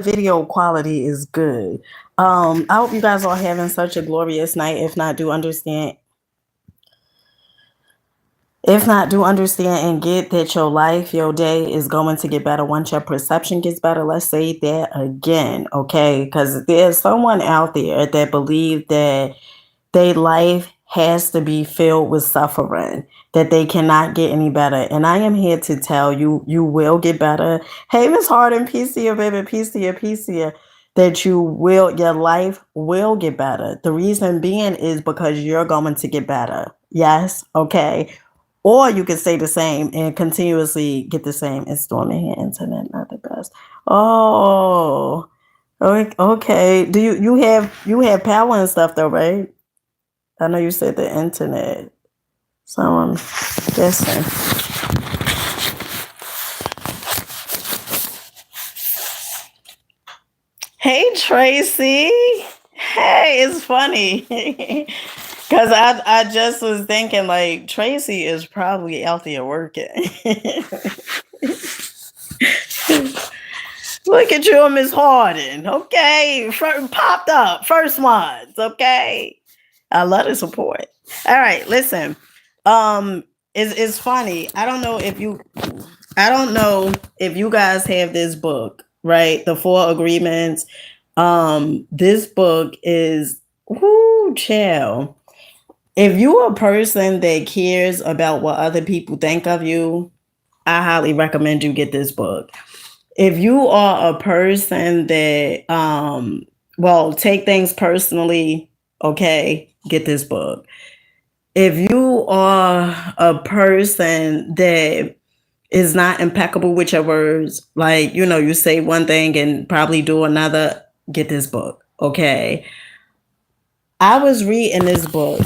video quality is good. I hope you guys are having such a glorious night. If not, do understand and get that your life, your day is going to get better once your perception gets better. Let's say that again, okay? Because there's someone out there that believes that their life has to be filled with suffering, that they cannot get any better. And I am here to tell you, you will get better. Hey, Miss Harden, peace to you, baby, peace to you. That your life will get better. The reason being is because you're going to get better. Yes, okay. Or you could say the same and continuously get the same. It's storming here, internet, not the best. Oh, okay. Do you have power and stuff though, right? I know you said the internet. So I'm guessing. Hey Tracy. Hey, it's funny. Cause I just was thinking like Tracy is probably out there working. Look at you, Miss Harden. Okay. Popped up. First ones. Okay. I love the support. All right, listen. It's funny. I don't know if you guys have this book, right? The Four Agreements. This book is whoo chill. If you're a person that cares about what other people think of you, I highly recommend you get this book. If you are a person that take things personally, okay, get this book. If you are a person that is not impeccable with your words, like you say one thing and probably do another, get this book, okay? I was reading this book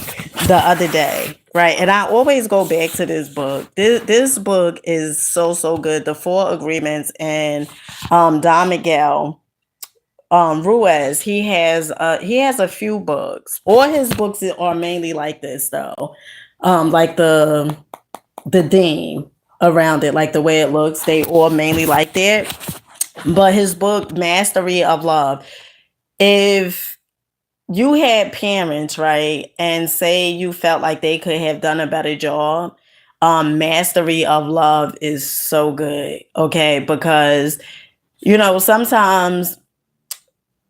the other day, right? And I always go back to this book. This book is so good. The Four Agreements, and Don Miguel Ruiz. He has a few books. All his books are mainly like this though. Like the theme around it, like the way it looks, they all mainly like that. But his book, Mastery of Love, if you had parents, right, and say you felt like they could have done a better job, Mastery of Love is so good, okay? Because, sometimes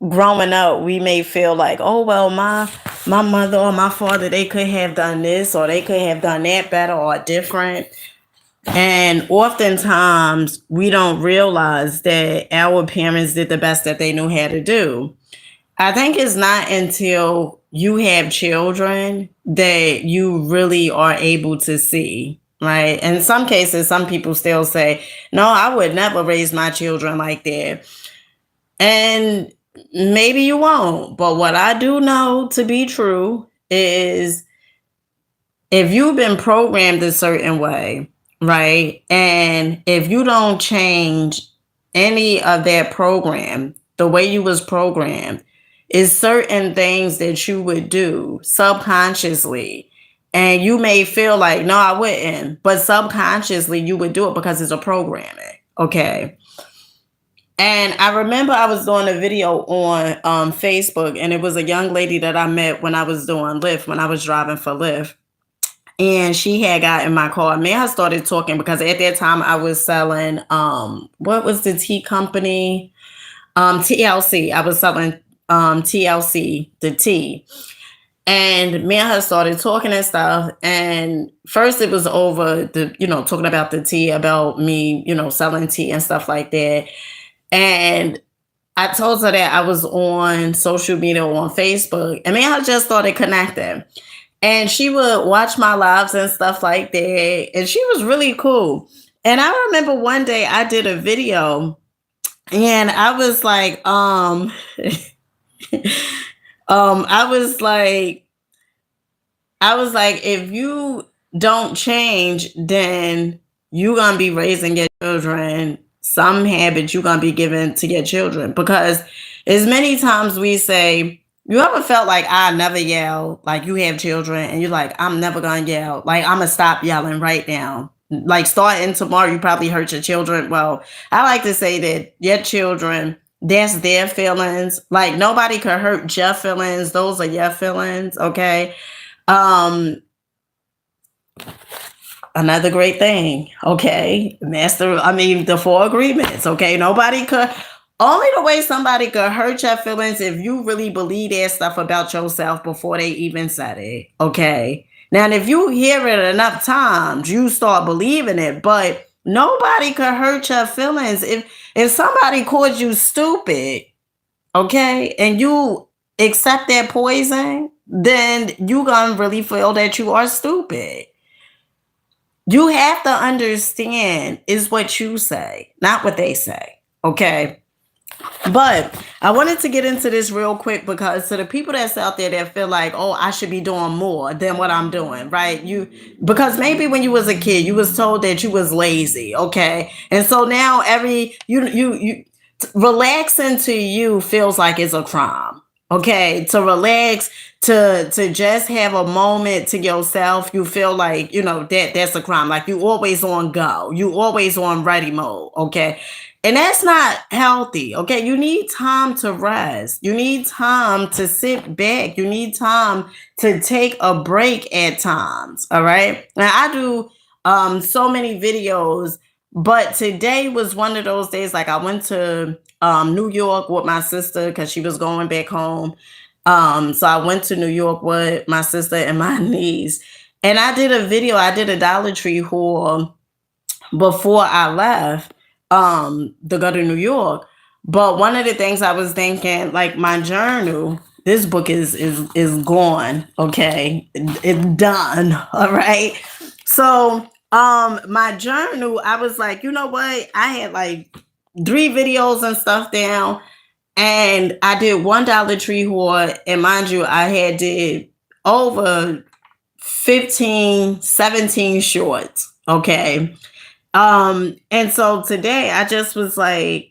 growing up, we may feel like, oh, well, my mother or my father, they could have done this or they could have done that better or different. And oftentimes we don't realize that our parents did the best that they knew how to do. I think it's not until you have children that you really are able to see, right? In some cases, some people still say, no, I would never raise my children like that. And maybe you won't. But what I do know to be true is if you've been programmed a certain way, right? And if you don't change any of that program, the way you was programmed, is certain things that you would do subconsciously. And you may feel like, no, I wouldn't. But subconsciously, you would do it because it's a programming. Okay. And I remember I was doing a video on Facebook, and it was a young lady that I met when I was doing Lyft, when I was driving for Lyft. And she had got in my car. Me and her started talking because at that time I was selling, what was the tea company? TLC. I was selling TLC, the tea. And me and her started talking and stuff. And first it was over talking about the tea, about me, selling tea and stuff like that. And I told her that I was on social media, on Facebook, and me and her just started connecting. And she would watch my lives and stuff like that. And she was really cool. And I remember one day I did a video and I was like, I was like, if you don't change, then you're gonna be raising your children some habits you're gonna be giving to your children. Because as many times we say, you ever felt like I never yell, like you have children and you're like, I'm never gonna yell, like I'm gonna stop yelling right now. Like starting tomorrow, you probably hurt your children. Well, I like to say that your children That's their feelings. Like nobody could hurt your feelings. Those are your feelings. Okay. Um, Another great thing. Okay. The four agreements. Okay. Nobody could only the way somebody could hurt your feelings if you really believe that stuff about yourself before they even said it. Okay. Now, if you hear it enough times, you start believing it, but nobody could hurt your feelings. If somebody calls you stupid, okay, and you accept that poison, then you gonna really feel that you are stupid. You have to understand is what you say, not what they say. Okay. But I wanted to get into this real quick because to the people that's out there that feel like, oh, I should be doing more than what I'm doing, right? Because maybe when you was a kid, you was told that you was lazy, okay? And so now relaxing to you feels like it's a crime. Okay, to relax, to just have a moment to yourself, you feel like that's a crime. Like you always on go, you always on ready mode. Okay, and that's not healthy. Okay, you need time to rest. You need time to sit back. You need time to take a break at times. All right, now I do so many videos, but today was one of those days. Like I went to New York with my sister because she was going back home. So I went to New York with my sister and my niece, and I did a video. I did a Dollar Tree haul before I left to go to New York. But one of the things I was thinking, like my journal, this book is gone. Okay, it's done. All right. So my journal, I was like, you know what? I had like 3 videos and stuff down, and I did one Dollar Tree haul, and mind you, I had did over 15, 17 shorts. Okay. And so today I just was like,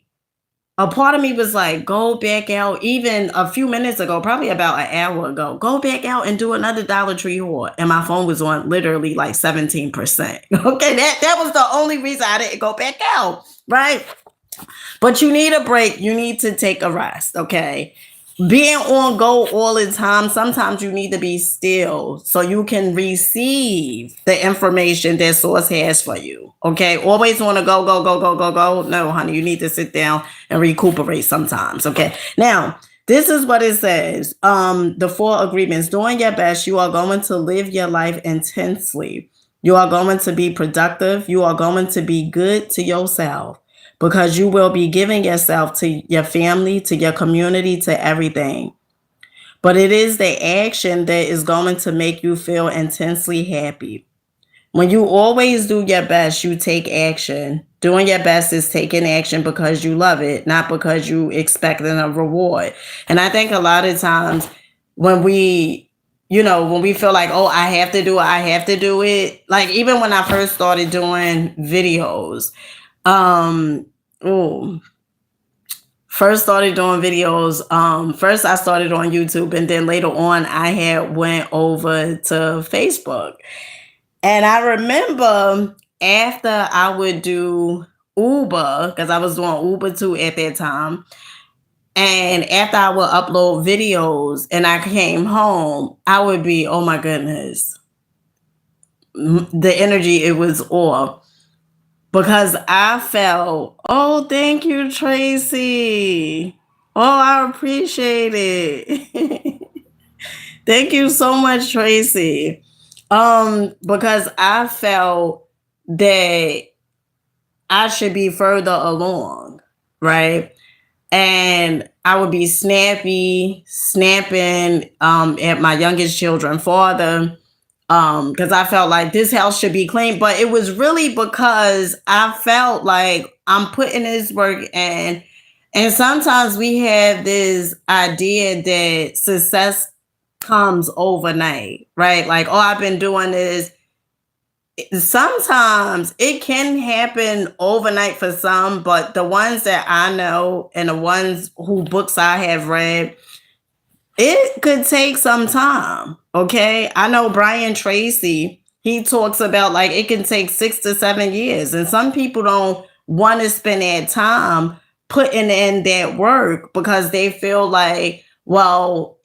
a part of me was like, go back out, even a few minutes ago, probably about an hour ago, go back out and do another Dollar Tree haul. And my phone was on literally like 17%. Okay, that was the only reason I didn't go back out, right? But you need a break. You need to take a rest, okay? Being on go all the time, sometimes you need to be still so you can receive the information that source has for you. Okay. Always want to go, go, go, go, go, go. No, honey, you need to sit down and recuperate sometimes. Okay. Now, this is what it says. The 4 agreements. Doing your best, you are going to live your life intensely. You are going to be productive. You are going to be good to yourself, because you will be giving yourself to your family, to your community, to everything. But it is the action that is going to make you feel intensely happy. When you always do your best, you take action. Doing your best is taking action because you love it, not because you expecting a reward. And I think a lot of times when we feel like, oh, I have to do it. Like even when I first started doing videos, first started doing videos. First I started on YouTube, and then later on I had went over to Facebook. And I remember after I would do Uber, because I was doing Uber too at that time. And after I would upload videos and I came home, I would be, oh my goodness, the energy, it was off. Because I felt, oh, thank you, Tracy. Oh, I appreciate it. Thank you so much, Tracy. Because I felt that I should be further along, right? And I would be snapping at my youngest children's father, because I felt like this house should be clean. But it was really because I felt like I'm putting this work in. And sometimes we have this idea that success comes overnight, right? Like, oh, I've been doing this. Sometimes it can happen overnight for some, but the ones that I know and the ones who books I have read, it could take some time. Okay. I know Brian Tracy, he talks about like it can take 6 to 7 years. And some people don't want to spend that time, putting in that work because they feel like, well,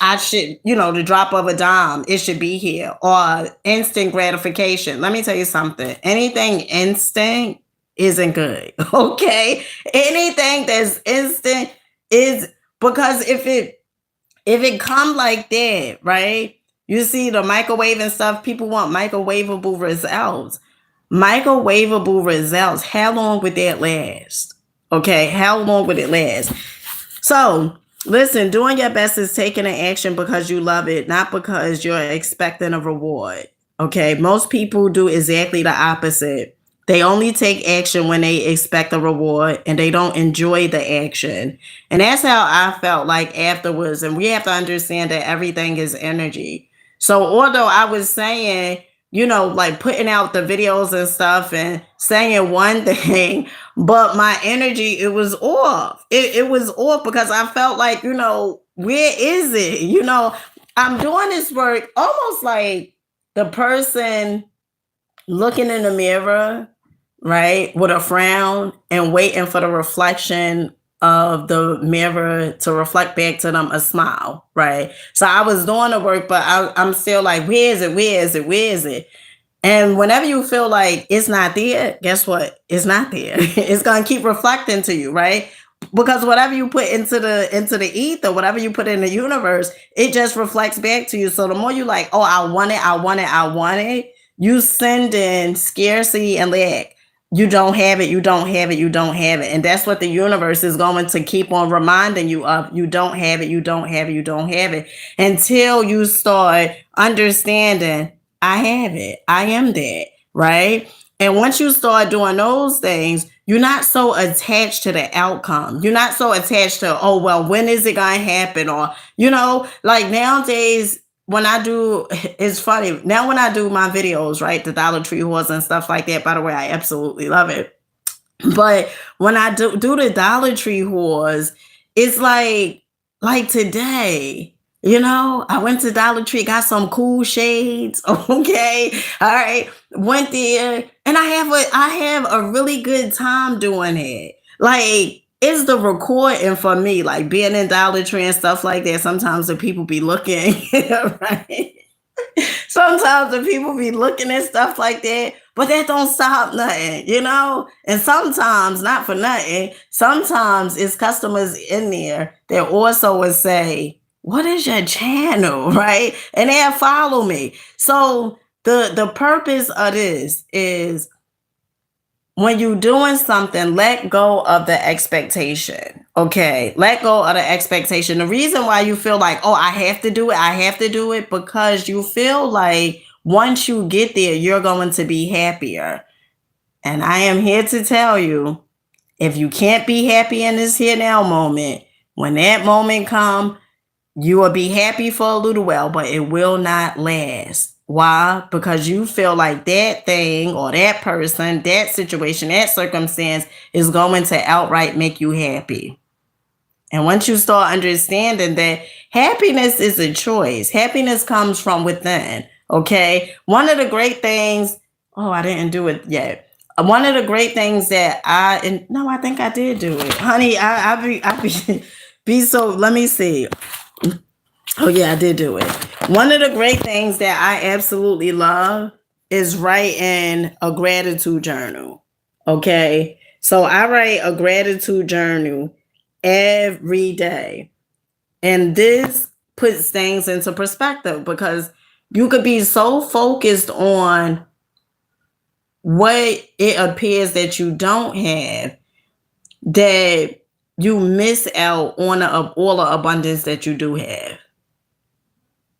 I should, the drop of a dime, it should be here, or instant gratification. Let me tell you something. Anything instant isn't good. Okay. Anything that's instant is, because if it come like that, right? You see the microwave and stuff, people want microwavable results. Microwavable results, how long would that last? Okay, how long would it last? So, listen, doing your best is taking an action because you love it, not because you're expecting a reward. Okay, most people do exactly the opposite. They only take action when they expect a reward and they don't enjoy the action. And that's how I felt like afterwards. And we have to understand that everything is energy. So, although I was saying, like putting out the videos and stuff and saying one thing, but my energy, it was off. It was off because I felt like, where is it? I'm doing this work almost like the person looking in the mirror, right, with a frown and waiting for the reflection of the mirror to reflect back to them a smile, right? So I was doing the work, but I'm still like, where is it? Where is it? Where is it? And whenever you feel like it's not there, guess what? It's not there. It's gonna keep reflecting to you, right? Because whatever you put into the ether, whatever you put in the universe, it just reflects back to you. So the more you like, oh, I want it, I want it, I want it, you send in scarcity and lack. You don't have it, you don't have it, you don't have it. And that's what the universe is going to keep on reminding you of. You don't have it, you don't have it, you don't have it. Until you start understanding, I have it, I am that, right? And once you start doing those things, you're not so attached to the outcome. You're not so attached to, oh, well, when is it going to happen? Or, like nowadays, when I do, it's funny. Now, when I do my videos, right, the Dollar Tree hauls and stuff like that, by the way, I absolutely love it. But when I do the Dollar Tree hauls, it's like today, I went to Dollar Tree, got some cool shades. Okay. All right. Went there and I have a really good time doing it. Like, it's the recording for me, like being in Dollar Tree and stuff like that. Sometimes the people be looking, right? Sometimes the people be looking at stuff like that, but that don't stop nothing. And sometimes, not for nothing, sometimes it's customers in there that also would say, what is your channel? Right? And they'll follow me. So the purpose of this is, when you're doing something, let go of the expectation. Okay. Let go of the expectation. The reason why you feel like, oh, I have to do it, because you feel like once you get there, you're going to be happier. And I am here to tell you, if you can't be happy in this here now moment, when that moment comes, you will be happy for a little while, but it will not last. Why? Because you feel like that thing or that person, that situation, that circumstance is going to outright make you happy. And once you start understanding that happiness is a choice, happiness comes from within. Okay. One of the great things, oh, I didn't do it yet. One of the great things that I think I did do it. Honey, I be so, let me see. Oh, yeah, I did do it. One of the great things that I absolutely love is writing a gratitude journal. Okay. So I write a gratitude journal every day. And this puts things into perspective, because you could be so focused on what it appears that you don't have that you miss out on all the abundance that you do have.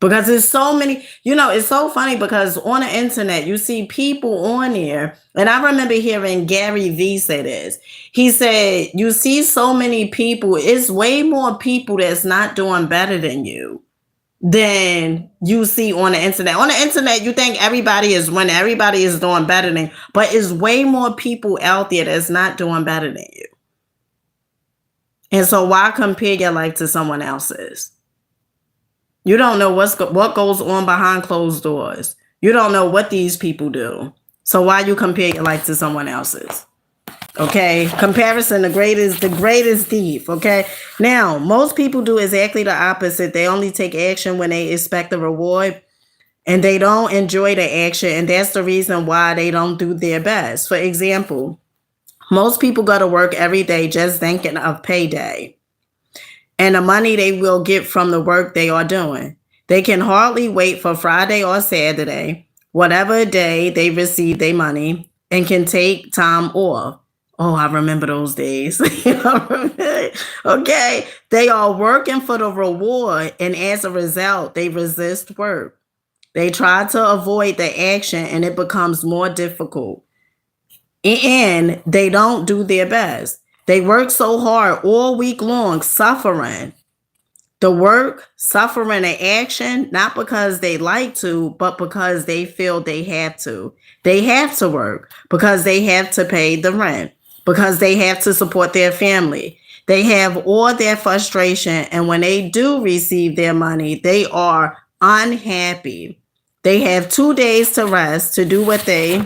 Because there's so many, it's so funny because on the internet, you see people on there. And I remember hearing Gary Vee say this. He said, you see so many people, it's way more people that's not doing better than you than you see on the internet. On the internet, you think everybody is winning, everybody is doing better than you, but it's way more people out there that's not doing better than you. And so why compare your life to someone else's? You don't know what goes on behind closed doors. You don't know what these people do. So why you compare your life to someone else's? Okay, comparison, the greatest thief. Okay, now most people do exactly the opposite. They only take action when they expect a reward, and they don't enjoy the action, and that's the reason why they don't do their best. For example, most people go to work every day just thinking of payday and the money they will get from the work they are doing. They can hardly wait for Friday or Saturday, whatever day they receive their money, and can take time off. Oh, I remember those days. Okay. They are working for the reward, and as a result, they resist work. They try to avoid the action, and it becomes more difficult. And they don't do their best. They work so hard all week long, suffering. The work, suffering, and action, not because they like to, but because they feel they have to. They have to work because they have to pay the rent, because they have to support their family. They have all their frustration, and when they do receive their money, they are unhappy. They have 2 days to rest, to do what they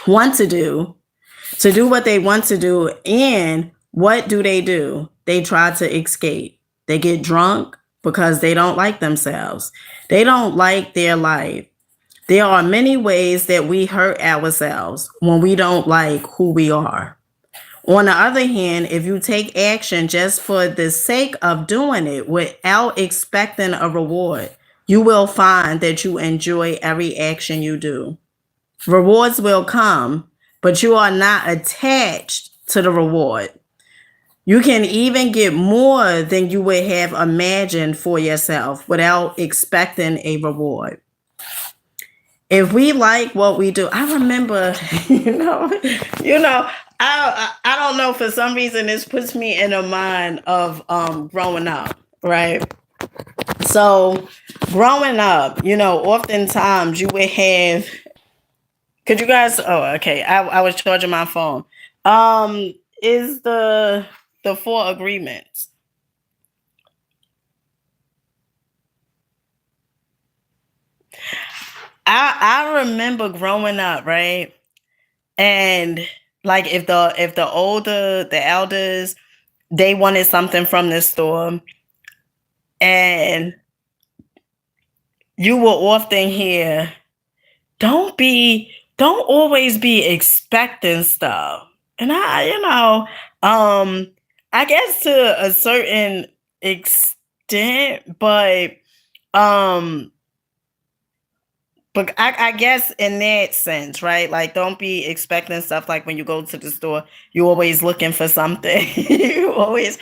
want to do what they want to do. And what do? They try to escape. They get drunk because they don't like themselves. They don't like their life. There are many ways that we hurt ourselves when we don't like who we are. On the other hand, if you take action just for the sake of doing it without expecting a reward, you will find that you enjoy every action you do. Rewards will come, but you are not attached to the reward. You can even get more than you would have imagined for yourself without expecting a reward. If we like what we do, I remember, you know, I don't know, for some reason this puts me in a mind of growing up, right? So growing up, oftentimes you would have. Could you guys? Oh, okay. I was charging my phone. Is the four agreements? I remember growing up, right? And like if the elders, they wanted something from the store, and you will often hear, don't always be expecting stuff. And um I guess to a certain extent, um but I guess in that sense, right? Like, don't be expecting stuff. Like when you go to the store, you always looking for something. You always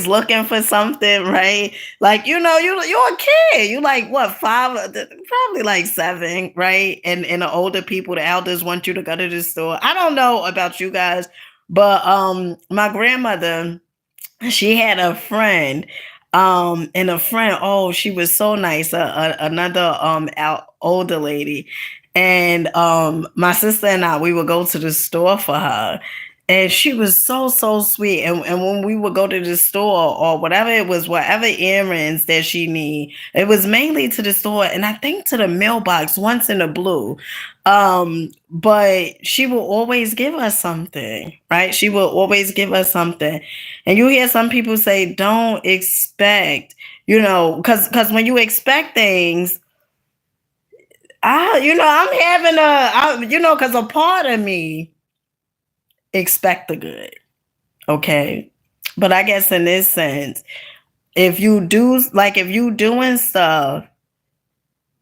looking for something, right? Like, you're a kid. You like what, five, probably like seven, right? And the older people, the elders want you to go to the store. I don't know about you guys, but my grandmother, she had a friend, and a friend, oh, she was so nice, another older lady. And my sister and I, we would go to the store for her, and she was so so sweet. And when we would go to the store or whatever it was, whatever errands that she need, it was mainly to the store, and I think to the mailbox once in a blue. But she will always give us something, right? She will always give us something. And you hear some people say, don't expect, because when you expect things, I'm having because a part of me expect the good. Okay. But I guess in this sense, if you doing stuff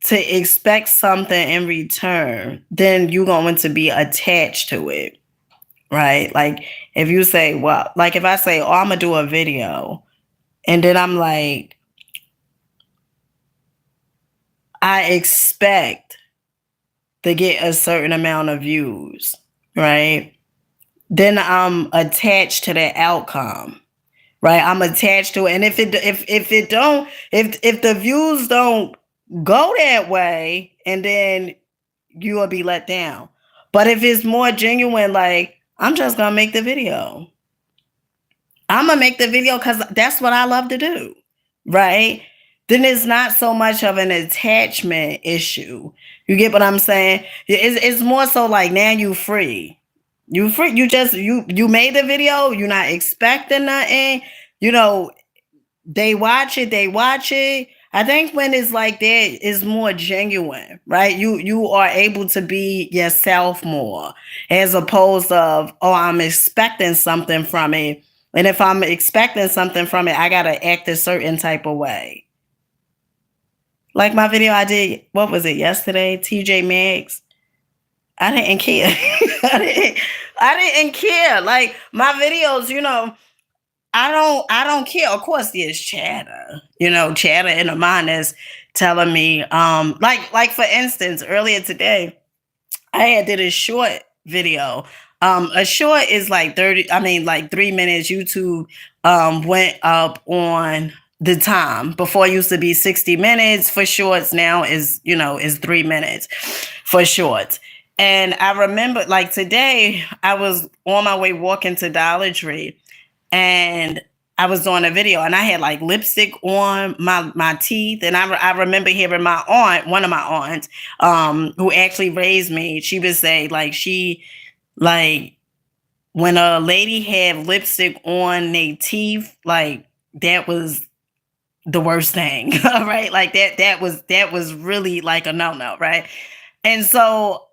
to expect something in return, then you're going to be attached to it, right? Like if you say, well, like if I say, oh, I'm gonna do a video, and then I'm like, I expect to get a certain amount of views, right? Then I'm attached to that outcome, right? I'm attached to it, and if the views don't go that way, and then you will be let down. But if it's more genuine, like, I'm just gonna make the video. I'm gonna make the video because that's what I love to do, right? Then it's not so much of an attachment issue. You get what I'm saying? It's more so like, now you free, You free. You just you made the video. You're not expecting nothing. You know, they watch it. They watch it. I think when it's like that, it's more genuine, right? You are able to be yourself more, as opposed of, oh, I'm expecting something from it, and if I'm expecting something from it, I gotta act a certain type of way. Like my video I did, what was it, yesterday? TJ Maxx. I didn't care. I didn't care. Like my videos, I don't care. Of course, there's chatter. Chatter in the mind is telling me, like for instance, earlier today, I had did a short video. A short is like 30, I mean like 3 minutes. YouTube went up on the time. Before it used to be 60 minutes for shorts. Now is 3 minutes for shorts. And I remember like today, I was on my way walking to Dollar Tree, and I was doing a video, and I had like lipstick on my teeth. And I remember hearing my aunt, one of my aunts, who actually raised me, she would say like when a lady had lipstick on their teeth, like that was the worst thing. Right? Like that was really like a no-no, right? And so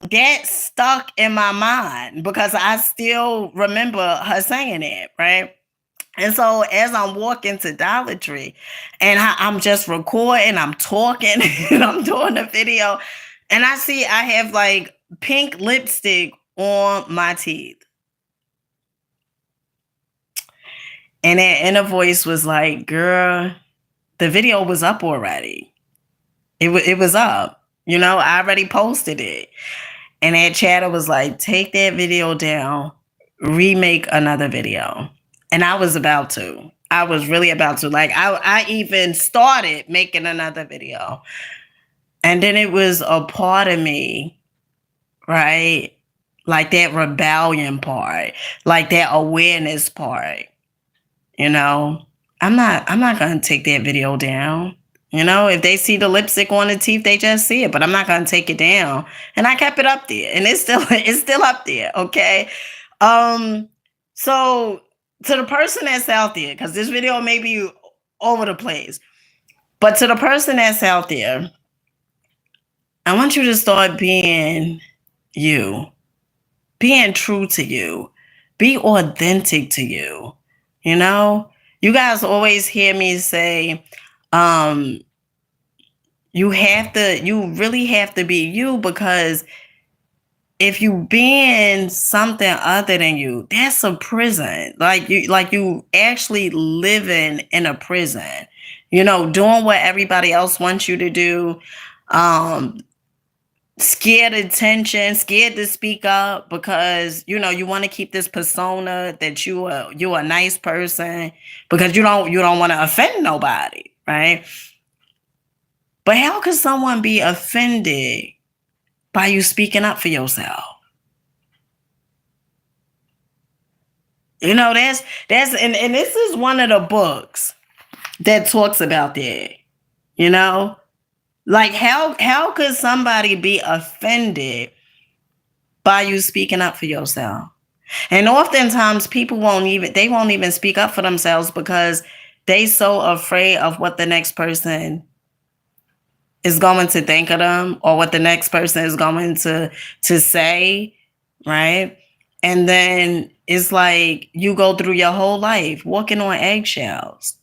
that stuck in my mind because I still remember her saying that, right? And so as I'm walking to Dollar Tree, and I'm just recording, I'm talking, and I'm doing the video, and I see I have like pink lipstick on my teeth. And that inner voice was like, girl, the video was up already. It was up. I already posted it. And that chatter was like, take that video down, remake another video. And I was about to. I was really about to. Like, I even started making another video. And then it was a part of me, right? Like that rebellion part, like that awareness part. I'm not gonna take that video down. If they see the lipstick on the teeth, they just see it, but I'm not gonna take it down. And I kept it up there, and it's still up there. Okay. So to the person that's out there, because this video may be over the place, but to the person that's out there, I want you to start being you, being true to you, be authentic to you. You guys always hear me say, you really have to be you, because if you being something other than you, that's a prison. Like you actually living in a prison, doing what everybody else wants you to do, scared of attention, scared to speak up because you want to keep this persona that you're a nice person because you don't want to offend nobody, right? But how could someone be offended by you speaking up for yourself? That's and this is one of the books that talks about that. Like how could somebody be offended by you speaking up for yourself? And oftentimes people won't even speak up for themselves because they so afraid of what the next person is going to think of them or what the next person is going to say, right? And then it's like you go through your whole life walking on eggshells.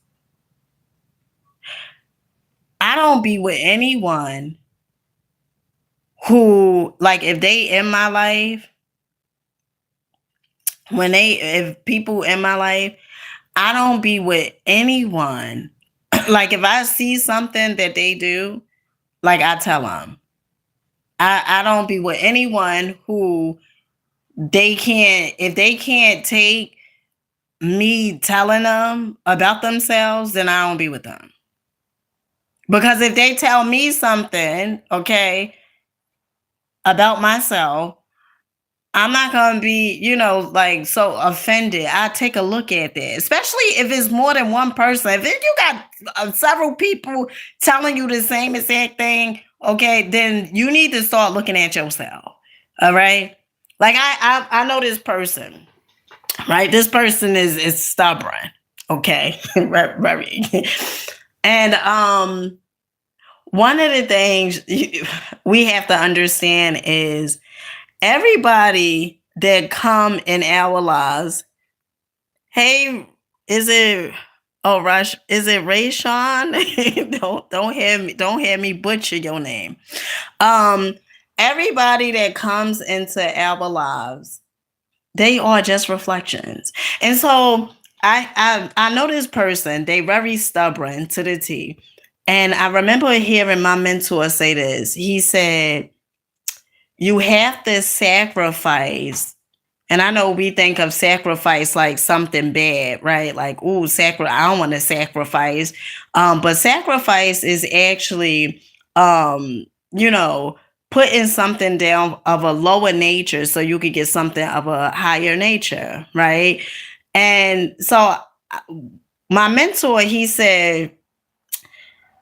I don't be with anyone who, like, if they in my life, if people in my life, I don't be with anyone. Like, if I see something that they do, like, I tell them. I don't be with anyone who if they can't take me telling them about themselves, then I don't be with them. Because if they tell me something, okay, about myself, I'm not going to be, like so offended. I take a look at that, especially if it's more than one person. If you got several people telling you the same exact thing, okay, then you need to start looking at yourself. All right. Like I know this person, right? This person is stubborn. Okay. Very. And one of the things we have to understand is everybody that come in our lives. Hey, is it Rush? Is it Ray Sean? Don't have me butcher your name. Um, Everybody that comes into our lives, they are just reflections. And so I know this person, they very stubborn to the T. And I remember hearing my mentor say this. He said, you have to sacrifice. And I know we think of sacrifice like something bad, right? Like, ooh, I don't want to sacrifice. But sacrifice is actually, you know, putting something down of a lower nature so you could get something of a higher nature, right? And so my mentor, he said,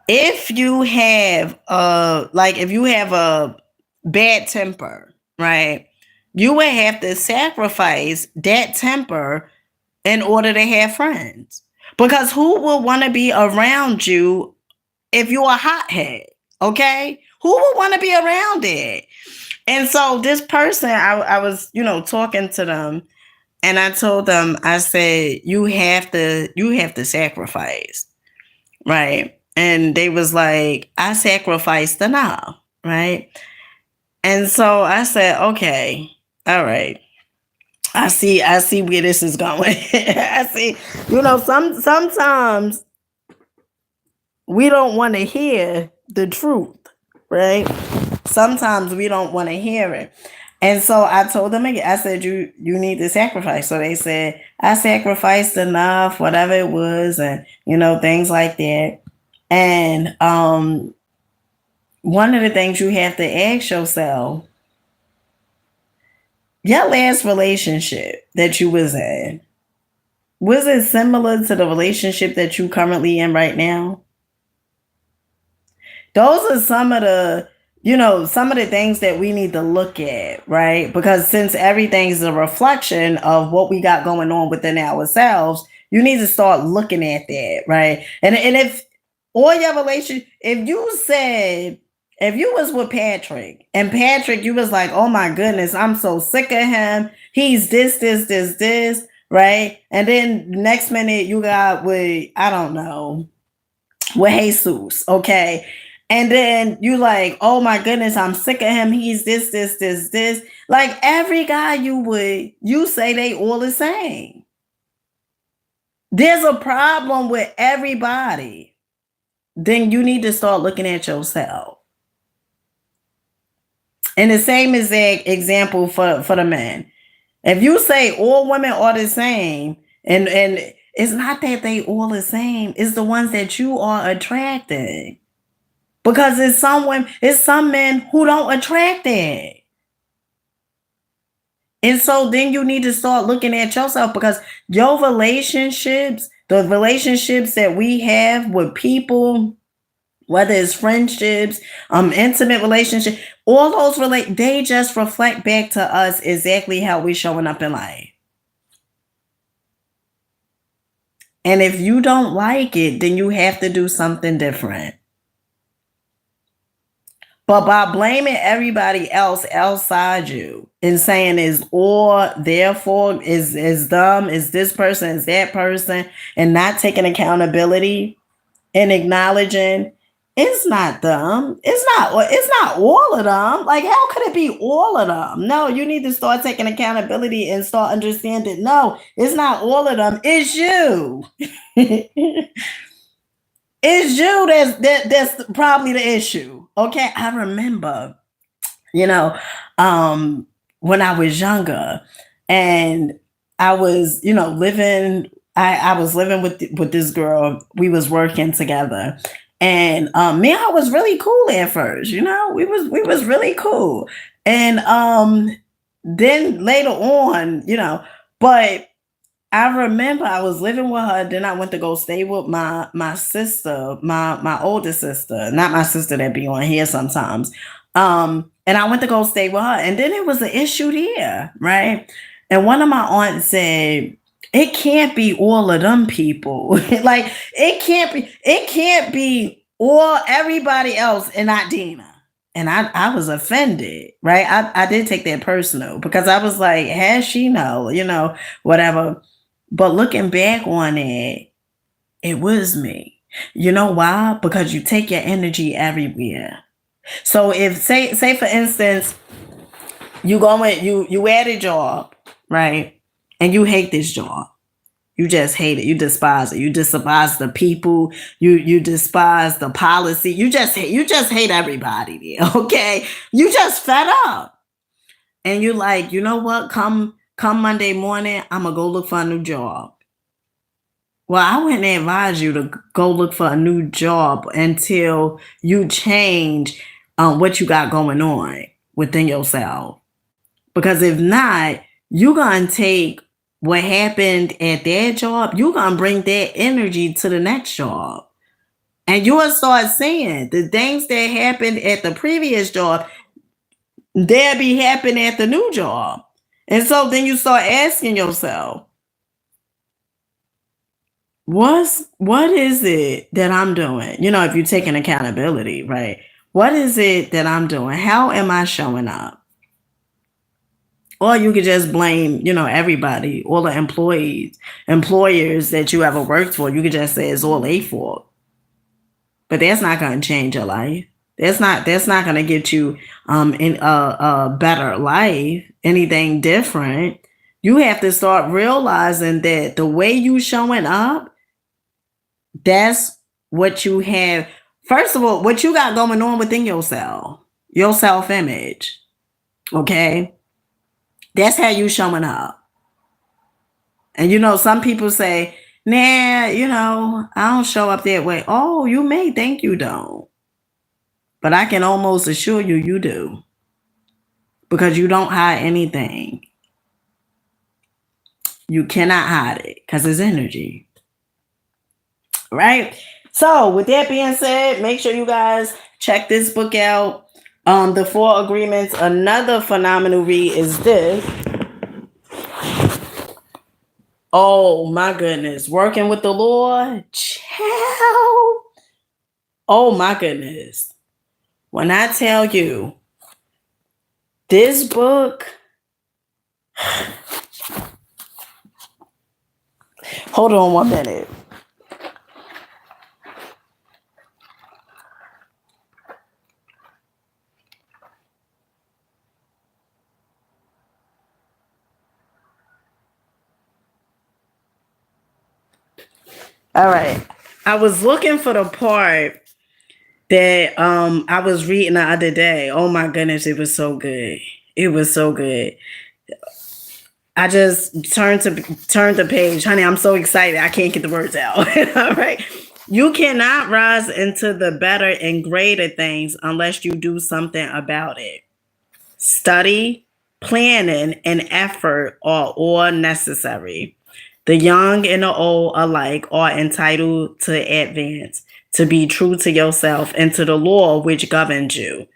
if you have a bad temper, right? You would have to sacrifice that temper in order to have friends. Because who will want to be around you if you're a hothead? Okay? Who will want to be around it? And so this person, I was, talking to them, and I told them, I said, you have to sacrifice, right? And they was like, I sacrificed the now, right? And so I said, okay, all right. I see where this is going. I see, sometimes we don't want to hear the truth, right? Sometimes we don't want to hear it. And so I told them again, I said, you need to sacrifice. So they said, I sacrificed enough, whatever it was, and things like that. And one of the things you have to ask yourself, your last relationship that you was in, was it similar to the relationship that you currently in right now? Those are some of the things that we need to look at, right? Because since everything is a reflection of what we got going on within ourselves, you need to start looking at that, right? And if all your relationship, if you was with Patrick, and Patrick, you was like, oh my goodness, I'm so sick of him. He's this, right? And then next minute you got with, I don't know, with Jesus, okay? And then you like, oh my goodness, I'm sick of him. He's this. Like every guy you say they all the same. There's a problem with everybody. Then you need to start looking at yourself. And the same exact example for the men. If you say all women are the same, and it's not that they all the same, it's the ones that you are attracting. Because it's some men who don't attract that. And so then you need to start looking at yourself, because your relationships, the relationships that we have with people, whether it's friendships, intimate relationships, all those they just reflect back to us exactly how we're showing up in life. And if you don't like it, then you have to do something different. But by blaming everybody else outside you and saying is or therefore is dumb, is this person, is that person, and not taking accountability and acknowledging it's not them. It's not all of them. Like, how could it be all of them? No, you need to start taking accountability and start understanding. No, it's not all of them. It's you. It's you that's probably the issue. Okay. I remember, when I was younger and I was, living, I was living with this girl. We was working together. And me and her was really cool at first, we was really cool. And then later on, but I remember I was living with her. Then I went to go stay with my sister, my older sister, not my sister that be on here sometimes. And I went to go stay with her. And then it was an issue there, right? And one of my aunts said, it can't be all of them people. Like it can't be all everybody else and not Dina. And I was offended, right? I did take that personal because I was like, has she know, whatever. But looking back on it, it was me. You know why? Because you take your energy everywhere. So if say for instance, you at a job, right? And you hate this job. You just hate it. You despise it. You despise the people. You despise the policy. You just hate everybody there, okay? You just fed up. And you like, you know what? Come Monday morning, I'm gonna go look for a new job. Well, I wouldn't advise you to go look for a new job until you change what you got going on within yourself. Because if not, you're going to take what happened at that job, you're going to bring that energy to the next job. And you'll start seeing the things that happened at the previous job, they'll be happening at the new job. And so then you start asking yourself, what is it that I'm doing? If you're taking accountability, right? What is it that I'm doing? How am I showing up? Or you could just blame, everybody, all the employers that you ever worked for. You could just say it's all their fault. But that's not going to change your life. That's not going to get you in a better life, anything different. You have to start realizing that the way you showing up, that's what you have. First of all, what you got going on within yourself, your self-image. Okay? That's how you showing up. And some people say, nah, I don't show up that way. Oh, you may think you don't. But I can almost assure you do. Because you don't hide anything. You cannot hide it because it's energy. Right? So with that being said, make sure you guys check this book out. The 4 Agreements. Another phenomenal read is this. Oh my goodness. Working with the Lord. Child. Oh my goodness. When I tell you this book, hold on 1 minute. All right. I was looking for the part that I was reading the other day. Oh my goodness, it was so good. It was so good. I just turned the page. Honey, I'm so excited. I can't get the words out. All right. You cannot rise into the better and greater things unless you do something about it. Study, planning, and effort are all necessary. The young and the old alike are entitled to advance, to be true to yourself and to the law which governs you.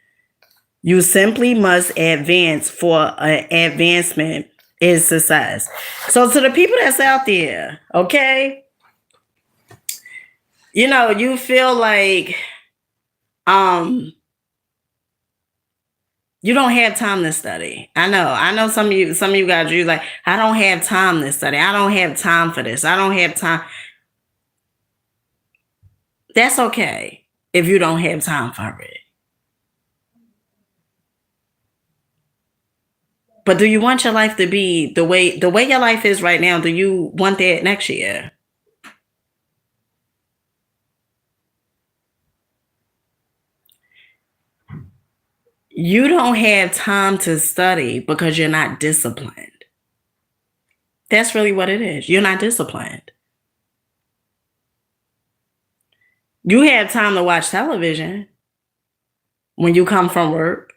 You simply must advance, for advancement is success. So to the people that's out there, okay, you feel like you don't have time to study. I know some of you guys, you're like, I don't have time to study. I don't have time for this. I don't have time. That's okay if you don't have time for it. But do you want your life to be the way your life is right now? Do you want that next year? You don't have time to study because you're not disciplined. That's really what it is. You're not disciplined. You have time to watch television when you come from work.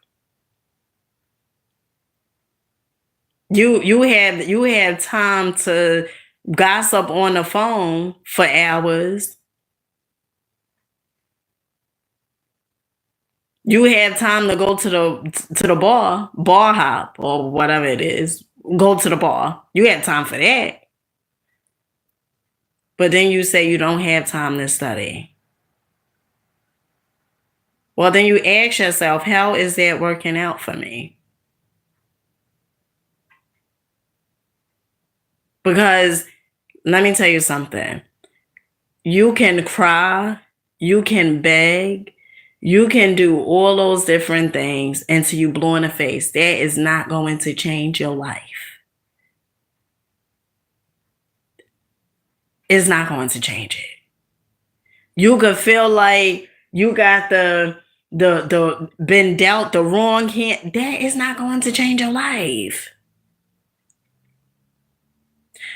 You have time to gossip on the phone for hours. You have time to go to the bar hop or whatever it is. Go to the bar. You have time for that. But then you say you don't have time to study. Well, then you ask yourself, how is that working out for me? Because let me tell you something. You can cry, you can beg, you can do all those different things until you blow in the face. That is not going to change your life. It's not going to change it. You could feel like you got the been dealt the wrong hand. That is not going to change your life.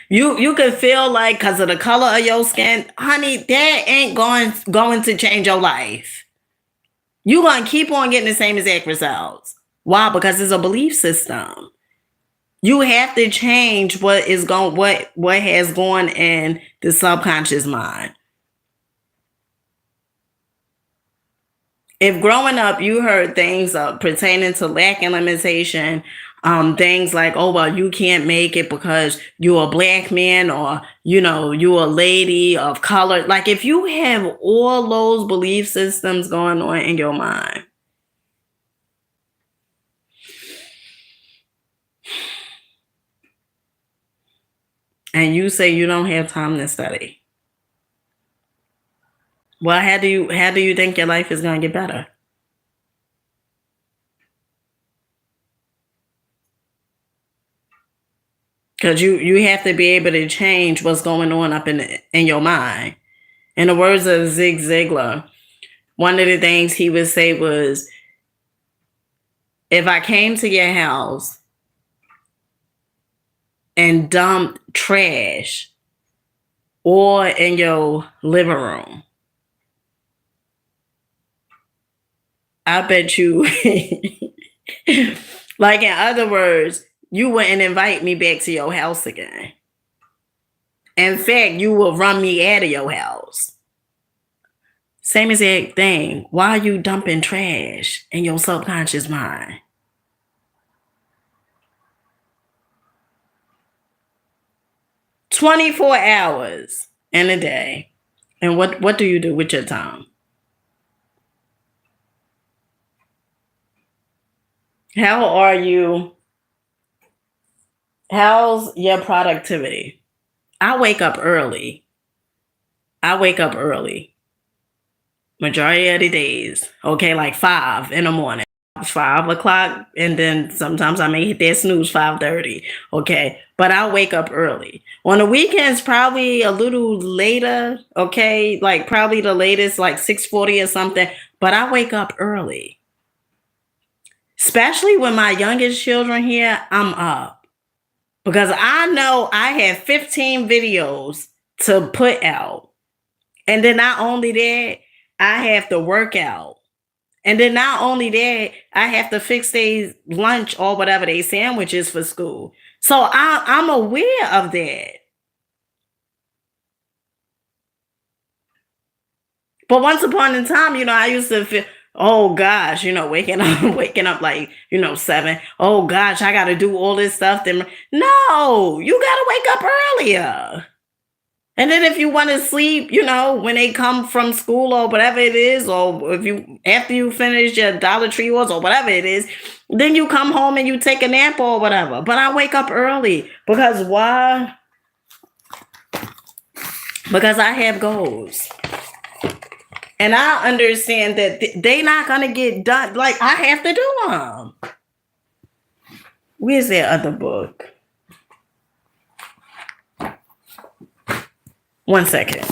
You could feel like because of the color of your skin, honey, that ain't going to change your life. You're gonna keep on getting the same exact results. Why? Because it's a belief system. You have to change what has gone in the subconscious mind. If growing up you heard things pertaining to lack and limitation, things like, oh well, you can't make it because you're a black man, or you're a lady of color. Like if you have all those belief systems going on in your mind, and you say you don't have time to study, well, how do you think your life is going to get better? Because you have to be able to change what's going on up in your mind. In the words of Zig Ziglar, one of the things he would say was, if I came to your house and dumped trash or in your living room, I bet you, like in other words, you wouldn't invite me back to your house again. In fact, you will run me out of your house. Same exact thing. Why are you dumping trash in your subconscious mind? $24 in a day. And what do you do with your time? How are you? How's your productivity? I wake up early. Majority of the days. Okay, like 5 in the morning. 5 o'clock, and then sometimes I may hit that snooze 5:30. Okay, but I wake up early. On the weekends, probably a little later. Okay, like probably the latest like 6:40 or something. But I wake up early, especially when my youngest children here. I'm up because I know I have 15 videos to put out, and then not only that, I have to work out. And then not only that, I have to fix their lunch or whatever they sandwiches for school. So I'm aware of that. But once upon a time, I used to feel, oh gosh, waking up like, 7. Oh gosh, I gotta do all this stuff. Then no, you gotta wake up earlier. And then if you want to sleep, when they come from school or whatever it is, or after you finish your Dollar Tree wars or whatever it is, then you come home and you take a nap or whatever. But I wake up early because why? Because I have goals. And I understand that they're not going to get done. Like I have to do them. Where's that other book? One second.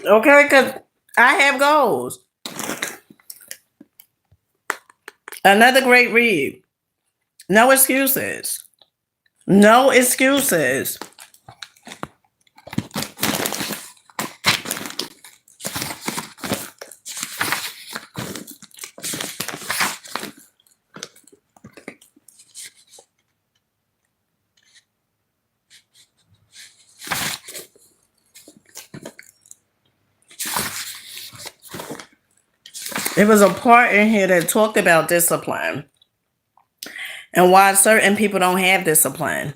Okay, because I have goals. Another great read. No excuses. No excuses. There was a part in here that talked about discipline and why certain people don't have discipline.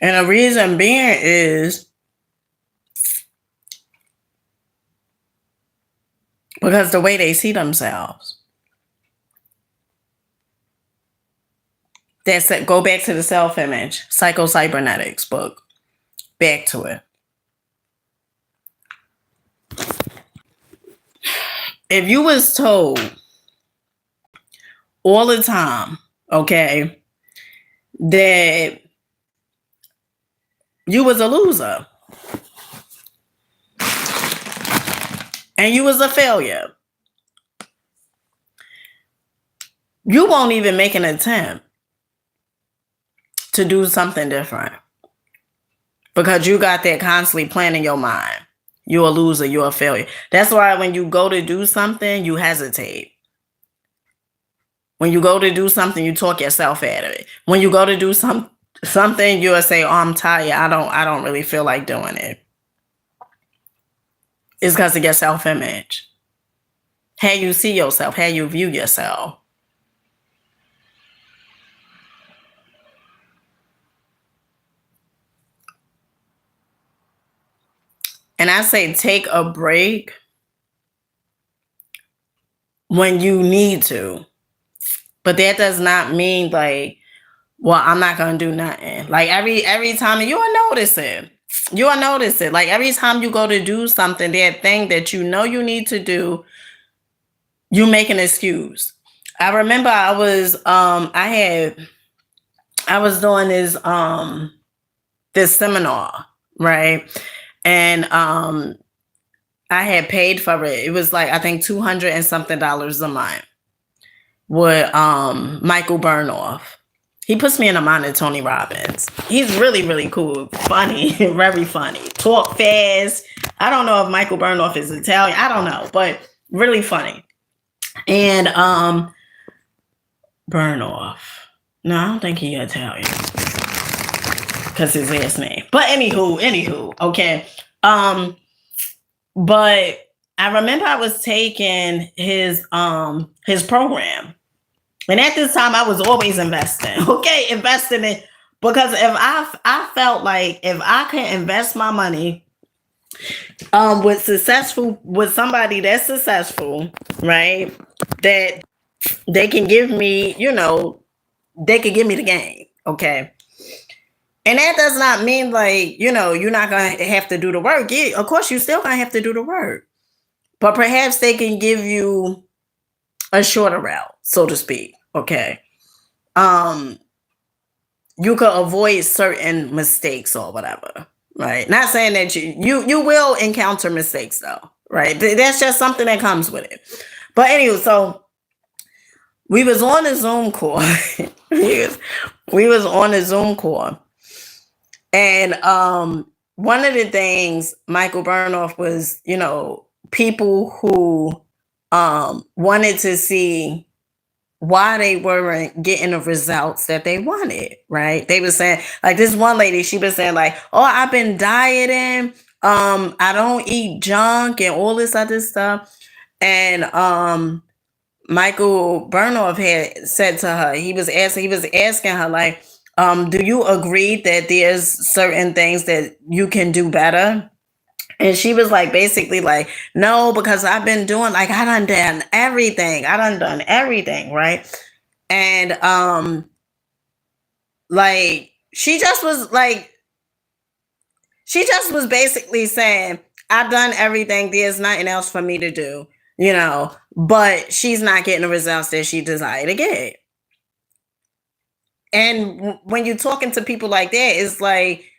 And the reason being is because the way they see themselves. That's it. Go back to the self-image, Psycho-Cybernetics book. Back to it. If you was told all the time, okay, that you was a loser and you was a failure, you won't even make an attempt to do something different because you got that constantly playing in your mind. You're a loser, you're a failure. That's why when you go to do something, you hesitate. When you go to do something, you talk yourself out of it. When you go to do something, you'll say, "Oh, I'm tired. I don't really feel like doing it." It's because of your self-image. How you see yourself, how you view yourself. And I say take a break when you need to. But that does not mean like, well, I'm not gonna do nothing. Like every time you will notice it. You will notice it. Like every time you go to do something, that thing that you know you need to do, you make an excuse. I remember I was doing this seminar, right? And I had paid for it. It was like I think $200 and something a month with Michael Burnoff. He puts me in a mind of Tony Robbins. He's really, really cool, funny, very funny. Talk fast. I don't know if Michael Burnoff is Italian. I don't know, but really funny. And Burnoff. No, I don't think he's Italian because his last name. But anywho, okay. But I remember I was taking his program. And at this time, I was always investing. Okay, investing in, because if I felt like if I could invest my money with somebody that's successful, right? That they can give me, they can give me the game. Okay. And that does not mean like, you're not gonna have to do the work. Yeah, of course, you still gonna have to do the work. But perhaps they can give you a shorter route, so to speak. Okay. You could avoid certain mistakes or whatever, right? Not saying that you will encounter mistakes though, right? That's just something that comes with it. But anyway, so we was on a Zoom call. we was on a Zoom call. And one of the things Michael Burnoff was, people who wanted to see why they weren't getting the results that they wanted, right? They were saying, like this one lady, she was saying like, "Oh, I've been dieting. I don't eat junk and all this other stuff." And Michael Burnoff had said to her, he was asking her like, "Do you agree that there's certain things that you can do better?" And she was like, basically like, "No, because I've been doing like I done everything. I done everything, right?" And like she just was basically saying, "I've done everything. There's nothing else for me to do, but she's not getting the results that she desired to get." And when you're talking to people like that, it's like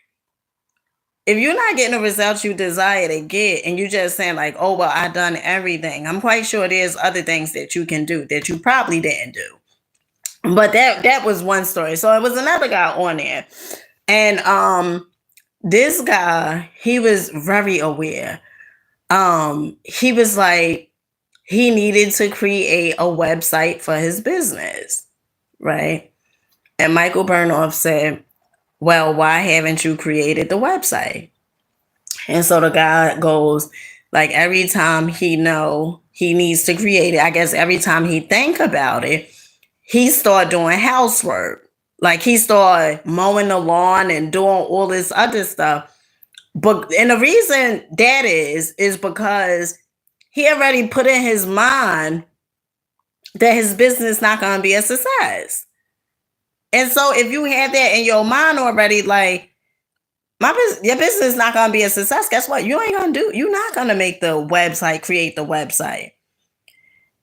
if you're not getting the results you desire to get, and you just saying like, oh well, I done everything, I'm quite sure there's other things that you can do that you probably didn't do. But that was one story. So it was another guy on there, and this guy, he was very aware. He was like, he needed to create a website for his business, right? And Michael Burnoff said, well, why haven't you created the website? And so the guy goes, like, every time he know he needs to create it, I guess every time he think about it, he start doing housework. Like, he start mowing the lawn and doing all this other stuff. But and the reason that is because he already put in his mind that his business not going to be a success. And so if you have that in your mind already, like, your business is not going to be a success, guess what? You ain't going to do, you're not going to make the website, create the website.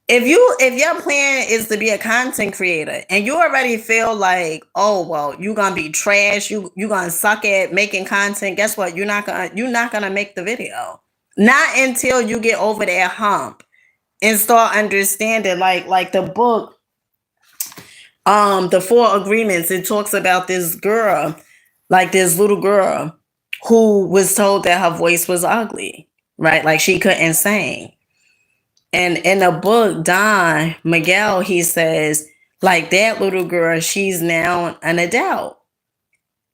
If your plan is to be a content creator and you already feel like, oh well, you're gonna be trash, you're gonna suck at making content, guess what? You're not gonna make the video. Not until you get over that hump and start understanding, like the book, the 4 Agreements, it talks about this girl, like this little girl who was told that her voice was ugly, right? Like she couldn't sing. And in the book, Don Miguel, he says, like, that little girl, she's now an adult.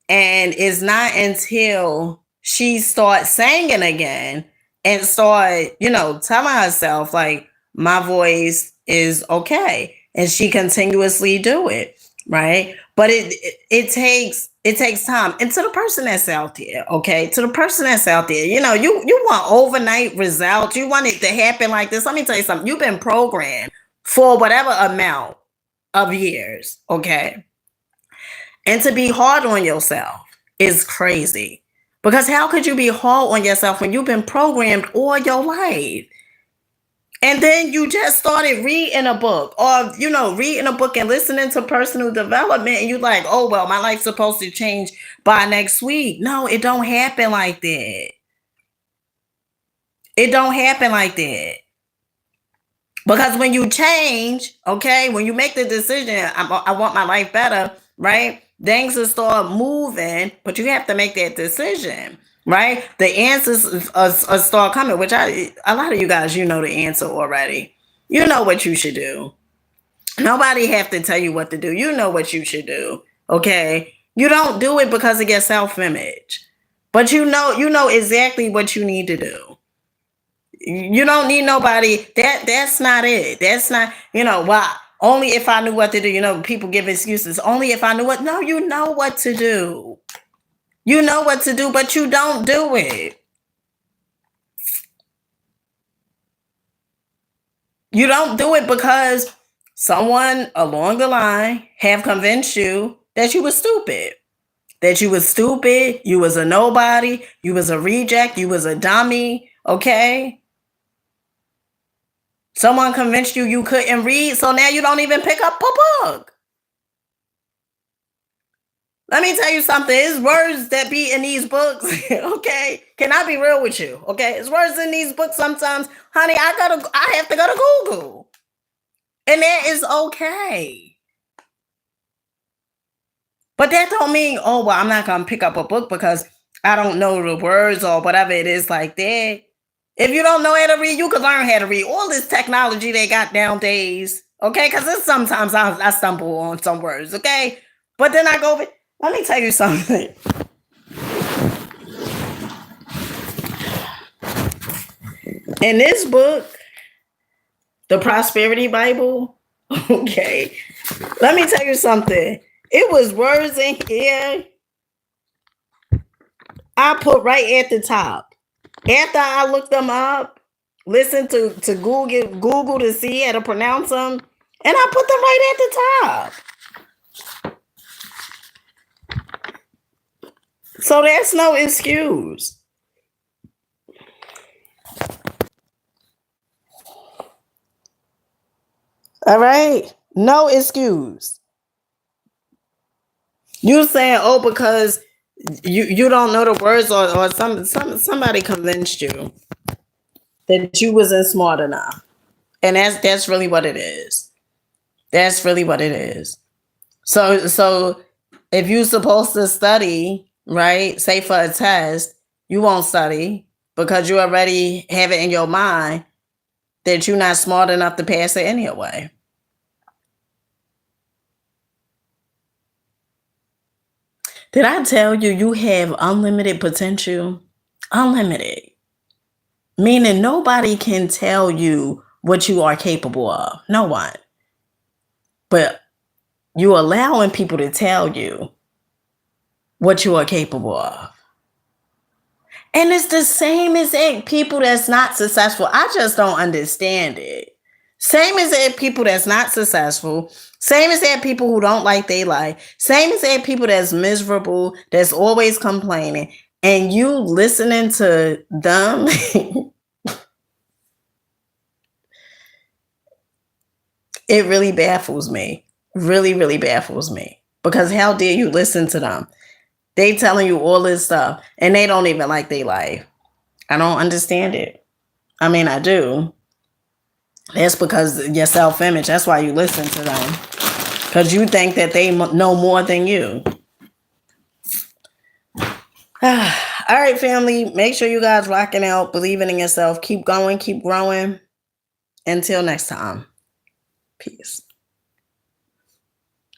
And it's not until she starts singing again and start, telling herself, like, my voice is okay. And she continuously do it, right? But it takes time. And to the person that's out there, okay, to the person that's out there, you want overnight results. You want it to happen like this. Let me tell you something. You've been programmed for whatever amount of years, okay? And to be hard on yourself is crazy. Because how could you be hard on yourself when you've been programmed all your life? And then you just started reading a book, or, reading a book and listening to personal development, and you're like, oh, well, my life's supposed to change by next week. No, it don't happen like that. It don't happen like that. Because when you change, okay, when you make the decision, I want my life better, right? Things will start moving, but you have to make that decision. Right? The answers start coming, which a lot of you guys, the answer already. You know what you should do. Nobody have to tell you what to do. You know what you should do. Okay? You don't do it because of your self-image. But you know exactly what you need to do. You don't need nobody. That's not it. That's not, well, only if I knew what to do. People give excuses. Only if I knew what. No, you know what to do. You know what to do, but you don't do it. You don't do it because someone along the line have convinced you that you were stupid. That you was stupid, you was a nobody, you was a reject, you was a dummy, okay? Someone convinced you couldn't read, so now you don't even pick up a book. Let me tell you something. It's words that be in these books, okay? Can I be real with you, okay? It's words in these books sometimes. Honey, I have to go to Google. And that is okay. But that don't mean, oh, well, I'm not going to pick up a book because I don't know the words or whatever it is like that. If you don't know how to read, you can learn how to read. All this technology they got nowadays, okay? Because sometimes I stumble on some words, okay? But then I go, let me tell you something. In this book, the Prosperity Bible, okay, let me tell you something. It was words in here I put right at the top. After I looked them up, listened to Google to see how to pronounce them, and I put them right at the top. So that's no excuse. All right? No excuse. You saying, oh, because You don't know the words, or somebody convinced you that you wasn't smart enough. And that's really what it is. That's really what it is. So if you're supposed to study, right, say for a test, you won't study because you already have it in your mind that you're not smart enough to pass it anyway. Did I tell you you have unlimited potential? Unlimited. Meaning nobody can tell you what you are capable of. No one. But you allowing people to tell you what you are capable of. And it's the same as people that's not successful. I just don't understand it. Same as people that's not successful. Same as people who don't like their life. Same as people that's miserable, that's always complaining. And you listening to them. It really baffles me. Really, really baffles me. Because how dare you listen to them? They telling you all this stuff and they don't even like their life. I don't understand it. I mean, I do. That's because your self-image. That's why you listen to them. Because you think that they know more than you. All right, family. Make sure you guys rocking out, believing in yourself. Keep going, keep growing. Until next time. Peace.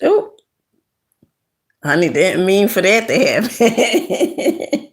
Ooh. Honey, didn't mean for that to happen.